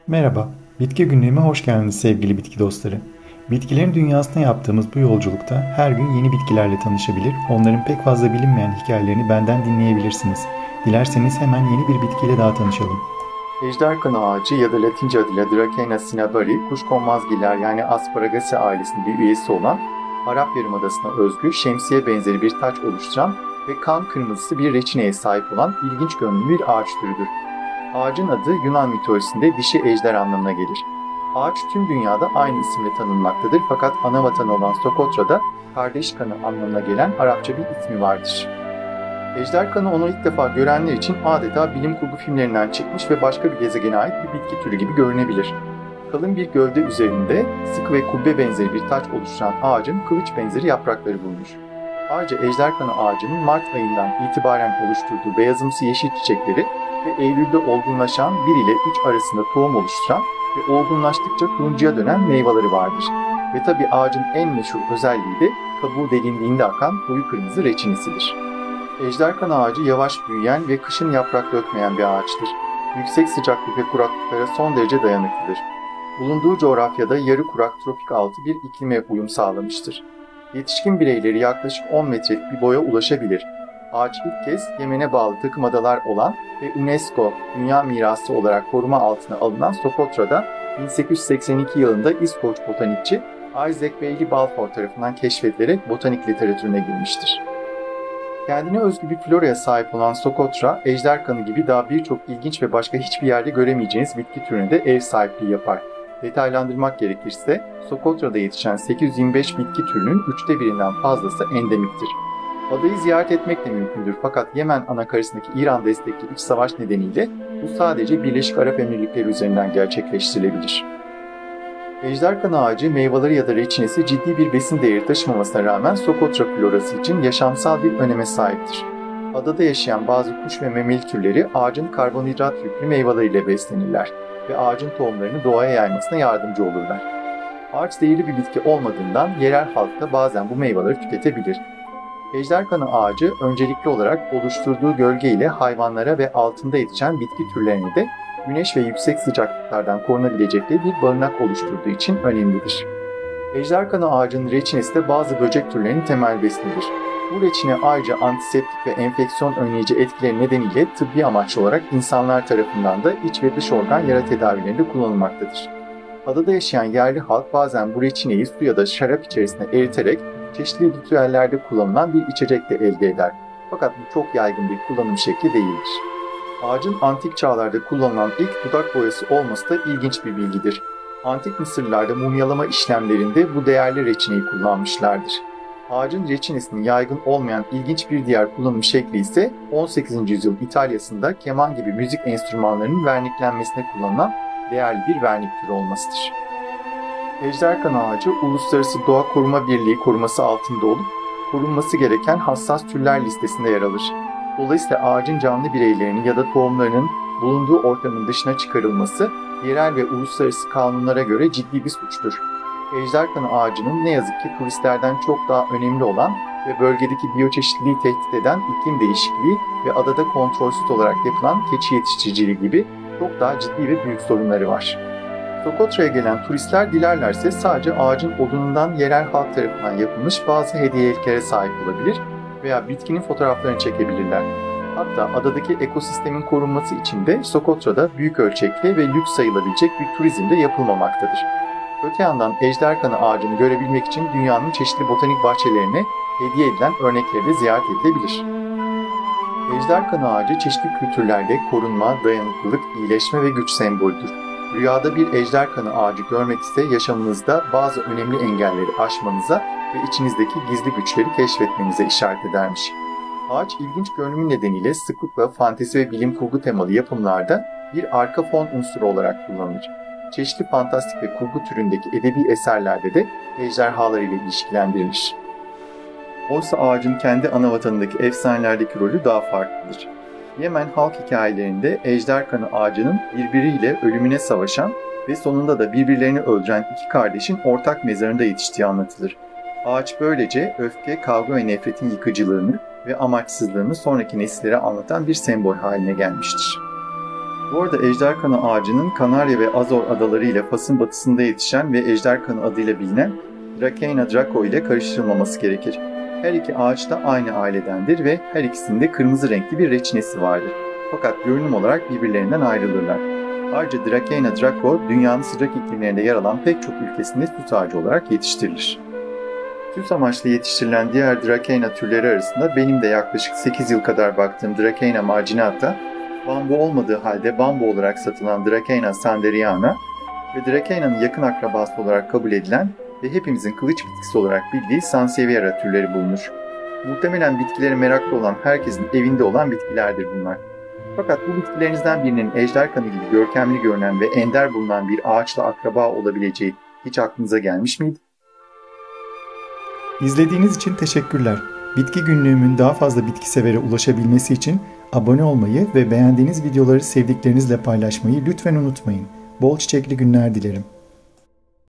Merhaba, Bitki Günlüğü'me hoş geldiniz sevgili bitki dostları. Bitkilerin dünyasına yaptığımız bu yolculukta her gün yeni bitkilerle tanışabilir, onların pek fazla bilinmeyen hikayelerini benden dinleyebilirsiniz. Dilerseniz hemen yeni bir bitkiyle daha tanışalım. Ejder kanı ağacı ya da Latince adıyla Dracaena cinnamomum, kuşkonmazgiller yani Asparagaceae ailesinin bir üyesi olan Arap Yarımadası'na özgü şemsiye benzeri bir taç oluşturan ve kan kırmızısı bir reçineye sahip olan ilginç görünümlü bir ağaç türüdür. Ağacın adı Yunan mitolojisinde dişi ejder anlamına gelir. Ağaç tüm dünyada aynı isimle tanınmaktadır fakat ana vatanı olan Sokotra'da kardeş kanı anlamına gelen Arapça bir ismi vardır. Ejder kanı onu ilk defa görenler için adeta bilim kurgu filmlerinden çıkmış ve başka bir gezegene ait bir bitki türü gibi görünebilir. Kalın bir gövde üzerinde sıkı ve kubbe benzeri bir taç oluşturan ağacın kılıç benzeri yaprakları bulunur. Ayrıca ejder kanı ağacının Mart ayından itibaren oluşturduğu beyazımsı yeşil çiçekleri ve Eylül'de olgunlaşan 1 ile 3 arasında tohum oluşturan ve olgunlaştıkça turuncuya dönen meyveleri vardır. Ve tabi ağacın en meşhur özelliği de kabuğu delindiğinde akan koyu kırmızı reçinesidir. Ejderkan ağacı yavaş büyüyen ve kışın yaprak dökmeyen bir ağaçtır. Yüksek sıcaklık ve kuraklıklara son derece dayanıklıdır. Bulunduğu coğrafyada yarı kurak tropik altı bir iklime uyum sağlamıştır. Yetişkin bireyleri yaklaşık 10 metrelik bir boya ulaşabilir. Ağaç ilk kez Yemen'e bağlı takım adalar olan ve UNESCO Dünya Mirası olarak koruma altına alınan Sokotra'da 1882 yılında İskoç botanikçi Isaac Bailey Balfour tarafından keşfedilerek botanik literatürüne girmiştir. Kendine özgü bir floraya sahip olan Sokotra, ejder kanı gibi daha birçok ilginç ve başka hiçbir yerde göremeyeceğiniz bitki türüne de ev sahipliği yapar. Detaylandırmak gerekirse, Sokotra'da yetişen 825 bitki türünün 1/3'ünden fazlası endemiktir. Adayı ziyaret etmek de mümkündür fakat Yemen anakarasındaki İran destekli iç savaş nedeniyle bu sadece Birleşik Arap Emirlikleri üzerinden gerçekleştirilebilir. Ejderkan ağacı meyveleri ya da reçinesi ciddi bir besin değeri taşımamasına rağmen Sokotra florası için yaşamsal bir öneme sahiptir. Adada yaşayan bazı kuş ve memeli türleri ağacın karbonhidrat yüklü meyveleriyle beslenirler ve ağacın tohumlarını doğaya yaymasına yardımcı olurlar. Ağaç zehirli bir bitki olmadığından yerel halk da bazen bu meyveleri tüketebilir. Ejderkanı ağacı öncelikli olarak oluşturduğu gölge ile hayvanlara ve altında yetişen bitki türlerini de güneş ve yüksek sıcaklıklardan korunabilecekleri bir barınak oluşturduğu için önemlidir. Ejderkanı ağacının reçinesi de bazı böcek türlerinin temel besinidir. Bu reçine ayrıca antiseptik ve enfeksiyon önleyici etkileri nedeniyle tıbbi amaçlı olarak insanlar tarafından da iç ve dış organ yara tedavilerinde kullanılmaktadır. Adada yaşayan yerli halk bazen bu reçineyi su ya da şarap içerisine eriterek çeşitli ritüellerde kullanılan bir içecek de elde eder. Fakat bu çok yaygın bir kullanım şekli değildir. Ağacın antik çağlarda kullanılan ilk dudak boyası olması da ilginç bir bilgidir. Antik Mısırlılarda mumyalama işlemlerinde bu değerli reçineyi kullanmışlardır. Ağacın reçinesinin yaygın olmayan ilginç bir diğer kullanım şekli ise 18. yüzyıl İtalya'sında keman gibi müzik enstrümanlarının verniklenmesine kullanılan değerli bir vernik türü olmasıdır. Ejderkan ağacı Uluslararası Doğa Koruma Birliği koruması altında olup korunması gereken hassas türler listesinde yer alır. Dolayısıyla ağacın canlı bireylerinin ya da tohumlarının bulunduğu ortamın dışına çıkarılması yerel ve uluslararası kanunlara göre ciddi bir suçtur. Ejderkan ağacının ne yazık ki turistlerden çok daha önemli olan ve bölgedeki biyoçeşitliliği tehdit eden iklim değişikliği ve adada kontrolsüz olarak yapılan keçi yetiştiriciliği gibi çok daha ciddi ve büyük sorunları var. Sokotra'ya gelen turistler dilerlerse sadece ağacın odunundan yerel halk tarafından yapılmış bazı hediyeliklere sahip olabilir veya bitkinin fotoğraflarını çekebilirler. Hatta adadaki ekosistemin korunması için de Sokotra'da büyük ölçekli ve lüks sayılabilecek bir turizm de yapılmamaktadır. Öte yandan ejderkanı ağacını görebilmek için dünyanın çeşitli botanik bahçelerine hediye edilen örnekleri de ziyaret edilebilir. Ejderkanı ağacı çeşitli kültürlerde korunma, dayanıklılık, iyileşme ve güç sembolüdür. Rüyada bir ejderkanı ağacı görmek ise yaşamınızda bazı önemli engelleri aşmanıza ve içinizdeki gizli güçleri keşfetmenize işaret edermiş. Ağaç ilginç görünümü nedeniyle sıklıkla fantezi ve bilim kurgu temalı yapımlarda bir arka fon unsuru olarak kullanılır. Çeşitli fantastik ve kurgu türündeki edebi eserlerde de ejderhalar ile ilişkilendirilir. Oysa ağacın kendi ana vatanındaki efsanelerdeki rolü daha farklıdır. Yemen halk hikayelerinde ejderkanı ağacının birbiriyle ölümüne savaşan ve sonunda da birbirlerini öldüren iki kardeşin ortak mezarında yetiştiği anlatılır. Ağaç böylece öfke, kavga ve nefretin yıkıcılığını ve amaçsızlığını sonraki nesillere anlatan bir sembol haline gelmiştir. Bu arada ejderkanı ağacının Kanarya ve Azor adaları ile Fas'ın batısında yetişen ve ejderkanı adıyla bilinen Dracaena draco ile karıştırılmaması gerekir. Her iki ağaç da aynı ailedendir ve her ikisinde kırmızı renkli bir reçinesi vardır. Fakat görünüm olarak birbirlerinden ayrılırlar. Ayrıca Dracaena draco dünyanın sıcak iklimlerinde yer alan pek çok ülkesinde süs ağacı olarak yetiştirilir. Süs amaçlı yetiştirilen diğer Dracaena türleri arasında benim de yaklaşık 8 yıl kadar baktığım Dracaena marginata, bambu olmadığı halde bambu olarak satılan Dracaena sanderiana ve Dracaena'nın yakın akrabası olarak kabul edilen ve hepimizin kılıç bitkisi olarak bildiği Sansevieria türleri bulunur. Muhtemelen bitkilere meraklı olan herkesin evinde olan bitkilerdir bunlar. Fakat bu bitkilerinizden birinin ejderkanı gibi görkemli görünen ve ender bulunan bir ağaçla akraba olabileceği hiç aklınıza gelmiş miydi? İzlediğiniz için teşekkürler. Bitki günlüğümün daha fazla bitki severe ulaşabilmesi için abone olmayı ve beğendiğiniz videoları sevdiklerinizle paylaşmayı lütfen unutmayın. Bol çiçekli günler dilerim.